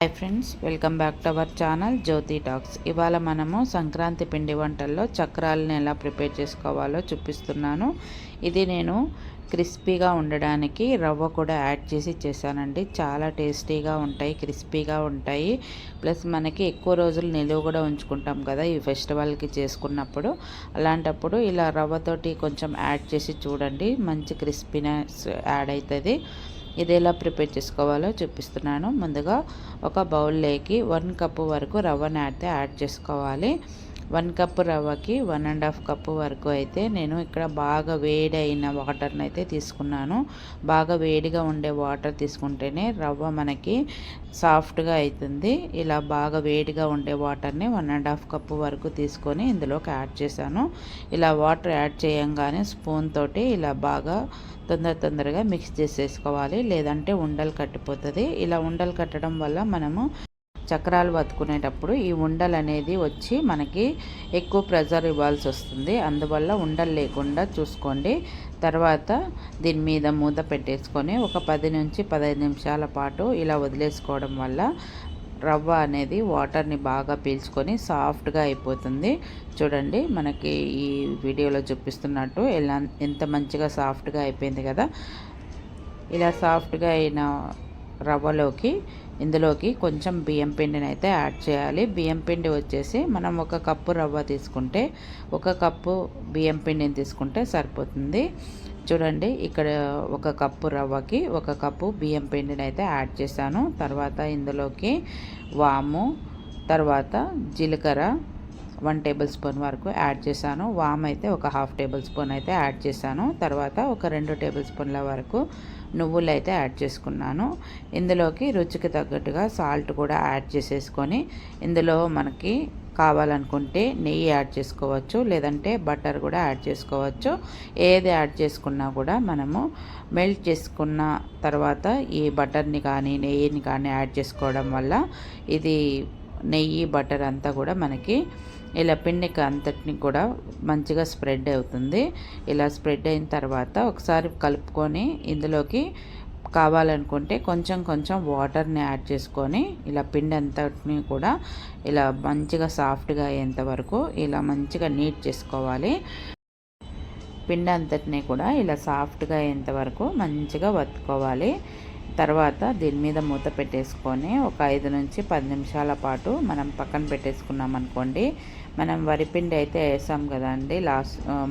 Hi friends, welcome back to our channel Jyothi talks. ఇవాళ మనము సంక్రాంతి పిండి వంటల్లో చక్రాలను ఎలా ప్రిపేర్ చేసుకోవాలో చూపిస్తున్నాను. ఇది నేను క్రిస్పీగా ఉండడానికి రవ్వ కూడా యాడ్ చేసి చేశానండి. చాలా టేస్టీగా ఉంటాయి, క్రిస్పీగా ఉంటాయి. ప్లస్ మనకి ఎక్కువ రోజులు నిలువ కూడా ఉంచుకుంటాం కదా ఈ ఫెస్టివల్కి చేసుకున్నప్పుడు. అలాంటప్పుడు ఇలా రవ్వతోటి కొంచెం యాడ్ చేసి చూడండి, మంచి క్రిస్పీనెస్ యాడ్ అవుతుంది. ఇది ఎలా ప్రిపేర్ చేసుకోవాలో చూపిస్తున్నాను. ముందుగా ఒక బౌల్లోకి 1 కప్పు వరకు రవ్వని అయితే యాడ్ చేసుకోవాలి. 1 కప్పు రవ్వకి 1.5 కప్పు వరకు అయితే నేను ఇక్కడ బాగా వేడైన వాటర్ని అయితే తీసుకున్నాను. బాగా వేడిగా ఉండే వాటర్ తీసుకుంటేనే రవ్వ మనకి సాఫ్ట్గా అవుతుంది. ఇలా బాగా వేడిగా ఉండే వాటర్ని 1.5 కప్పు వరకు తీసుకొని ఇందులోకి యాడ్ చేశాను. ఇలా వాటర్ యాడ్ చేయంగానే స్పూన్ తోటి ఇలా బాగా తొందరగా మిక్స్ చేసేసుకోవాలి, లేదంటే ఉండలు కట్టిపోతుంది. ఇలా ఉండలు కట్టడం వల్ల మనము చక్రాలు వత్తుకునేటప్పుడు ఈ ఉండలు అనేది వచ్చి మనకి ఎక్కువ ప్రెజర్ ఇవ్వాల్సి వస్తుంది. అందువల్ల ఉండలు లేకుండా చూసుకోండి. తర్వాత దీని మీద మూత పెట్టేసుకొని ఒక 10 నుంచి 15 నిమిషాల పాటు ఇలా వదిలేసుకోవడం వల్ల రవ్వ అనేది వాటర్ని బాగా పీల్చుకొని సాఫ్ట్గా అయిపోతుంది. చూడండి, మనకి ఈ వీడియోలో చూపిస్తున్నట్టు ఎంత మంచిగా సాఫ్ట్గా అయిపోయింది కదా. ఇలా సాఫ్ట్గా అయిన రవ్వలోకి ఇందులోకి కొంచెం బియ్యం పిండిని అయితే యాడ్ చేయాలి. బియ్యం పిండి వచ్చేసి మనం 1 కప్పు రవ్వ తీసుకుంటే 1 కప్పు బియ్యం పిండిని తీసుకుంటే సరిపోతుంది. చూడండి, ఇక్కడ 1 కప్పు రవ్వకి 1 కప్పు బియ్యం పిండిని అయితే యాడ్ చేశాను. తర్వాత ఇందులోకి వాము, తర్వాత జీలకర్ర 1 టేబుల్ స్పూన్ వరకు యాడ్ చేశాను. వామ్ అయితే ఒక 1/2 టేబుల్ స్పూన్ అయితే యాడ్ చేశాను. తర్వాత ఒక 2 టేబుల్ స్పూన్ల వరకు నువ్వులు అయితే యాడ్ చేసుకున్నాను. ఇందులోకి రుచికి తగ్గట్టుగా సాల్ట్ కూడా యాడ్ చేసేసుకొని ఇందులో మనకి కావాలనుకుంటే నెయ్యి యాడ్ చేసుకోవచ్చు, లేదంటే బటర్ కూడా యాడ్ చేసుకోవచ్చు. ఏది యాడ్ చేసుకున్నా కూడా మనము మెల్ట్ చేసుకున్న తర్వాత ఈ బటర్ని కానీ నెయ్యిని కానీ యాడ్ చేసుకోవడం వల్ల ఇది నెయ్యి బటర్ అంతా కూడా మనకి ఇలా పిండికి అంతటిని కూడా మంచిగా స్ప్రెడ్ అవుతుంది. ఇలా స్ప్రెడ్ అయిన తర్వాత ఒకసారి కలుపుకొని ఇందులోకి కావాలనుకుంటే కొంచెం వాటర్ని యాడ్ చేసుకొని ఇలా పిండి అంతటిని కూడా ఇలా మంచిగా సాఫ్ట్గా అయ్యేంత వరకు ఇలా మంచిగా నీట్ చేసుకోవాలి. పిండి అంతటిని కూడా ఇలా సాఫ్ట్గా అయ్యేంత వరకు మంచిగా వత్తుకోవాలి. తర్వాత దీని మీద మూత పెట్టేసుకొని ఒక 5 నుంచి 10 నిమిషాల పాటు మనం పక్కన పెట్టేసుకున్నాం అనుకోండి. మనం వరిపిండి అయితే వేసాం కదండి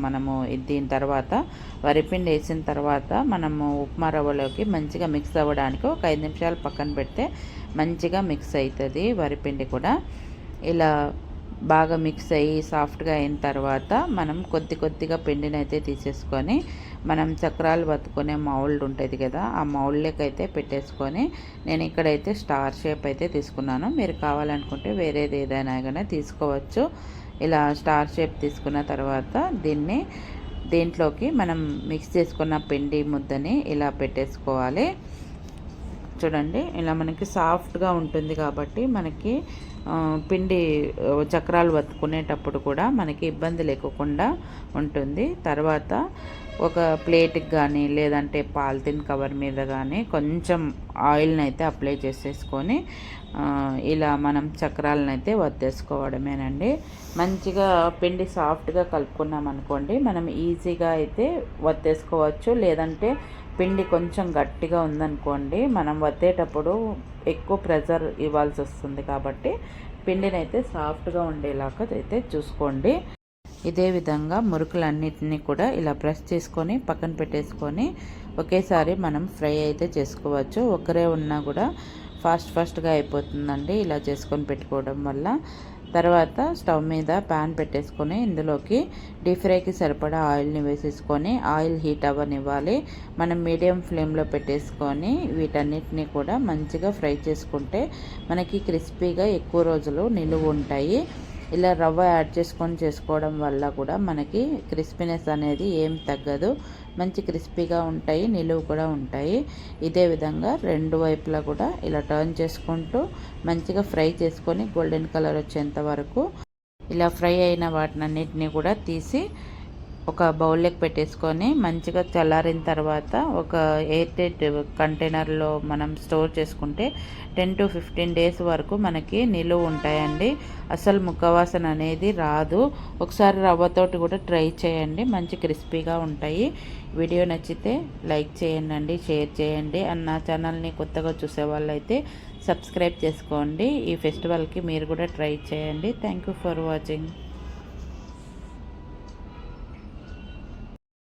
మనము దీని తర్వాత వరిపిండి వేసిన తర్వాత మనము ఉప్మా రవ్వలోకి మంచిగా మిక్స్ అవ్వడానికి ఒక 5 నిమిషాలు పక్కన పెడితే మంచిగా మిక్స్ అవుతుంది వరిపిండి కూడా. ఇలా బాగా మిక్స్ అయ్యి సాఫ్ట్గా అయిన తర్వాత మనం కొద్దిగా పిండిని అయితే తీసేసుకొని మనం చక్రాలు వత్తుకునే మౌల్డ్ ఉంటుంది కదా, ఆ మౌల్డ్లోకి అయితే పెట్టేసుకొని నేను ఇక్కడైతే స్టార్ షేప్ అయితే తీసుకున్నాను. మీరు కావాలనుకుంటే వేరేది ఏదైనా కానీ తీసుకోవచ్చు. ఇలా స్టార్ షేప్ తీసుకున్న తర్వాత దీంట్లోకి మనం మిక్స్ చేసుకున్న పిండి ముద్దని ఇలా పెట్టేసుకోవాలి. చూడండి, ఇలా మనకి సాఫ్ట్గా ఉంటుంది కాబట్టి మనకి పిండి చక్రాలు వత్తుకునేటప్పుడు కూడా మనకి ఇబ్బంది లేకుండా ఉంటుంది. తర్వాత ఒక ప్లేట్కి కానీ లేదంటే పాలిథిన్ కవర్ మీద కానీ కొంచెం ఆయిల్ని అయితే అప్లై చేసేసుకొని ఇలా మనం చక్రాలను అయితే వత్తేసుకోవడమేనండి. మంచిగా పిండి సాఫ్ట్గా కలుపుకున్నాం అనుకోండి, మనం ఈజీగా అయితే వత్తేసుకోవచ్చు. లేదంటే పిండి కొంచెం గట్టిగా ఉందనుకోండి, మనం వత్తేటప్పుడు ఎక్కువ ప్రెజర్ ఇవ్వాల్సి వస్తుంది. కాబట్టి పిండిని అయితే సాఫ్ట్గా ఉండేలాగా అయితే చూసుకోండి. ఇదే విధంగా మురుకులన్నిటినీ కూడా ఇలా ప్రెస్ చేసుకొని పక్కన పెట్టేసుకొని ఒకేసారి మనం ఫ్రై అయితే చేసుకోవచ్చు. ఒకరే ఉన్నా కూడా ఫాస్ట్గా అయిపోతుందండి ఇలా చేసుకొని పెట్టుకోవడం వల్ల. తర్వాత స్టవ్ మీద ప్యాన్ పెట్టేసుకొని ఇందులోకి డీప్ ఫ్రైకి సరిపడా ఆయిల్ని వేసేసుకొని ఆయిల్ హీట్ అవ్వనివ్వాలి. మనం మీడియం ఫ్లేమ్లో పెట్టేసుకొని వీటన్నిటిని కూడా మంచిగా ఫ్రై చేసుకుంటే మనకి క్రిస్పీగా ఎక్కువ రోజులు నిలువ ఉంటాయి. ఇలా రవ్వ యాడ్ చేసుకొని చేసుకోవడం వల్ల కూడా మనకి క్రిస్పీనెస్ అనేది ఏం తగ్గదు, మంచి క్రిస్పీగా ఉంటాయి, నిలువ కూడా ఉంటాయి. ఇదే విధంగా 2 వైపులా కూడా ఇలా టర్న్ చేసుకుంటూ మంచిగా ఫ్రై చేసుకొని గోల్డెన్ కలర్ వచ్చేంత వరకు ఇలా ఫ్రై అయిన వాటినన్నిటిని కూడా తీసి ఒక బౌల్లోకి పెట్టేసుకొని మంచిగా చల్లారిన తర్వాత ఒక ఎయిర్ టైట్ కంటైనర్లో మనం స్టోర్ చేసుకుంటే 10 to 15 డేస్ వరకు మనకి నిలువ ఉంటాయండి. అసలు ముక్కవాసన అనేది రాదు. ఒకసారి రవ్వతోటి కూడా ట్రై చేయండి, మంచి క్రిస్పీగా ఉంటాయి. వీడియో నచ్చితే లైక్ చేయండి, షేర్ చేయండి. అండ్ నా ఛానల్ని కొత్తగా చూసే వాళ్ళైతే సబ్స్క్రైబ్ చేసుకోండి. ఈ ఫెస్టివల్కి మీరు కూడా ట్రై చేయండి. Thank you for watching.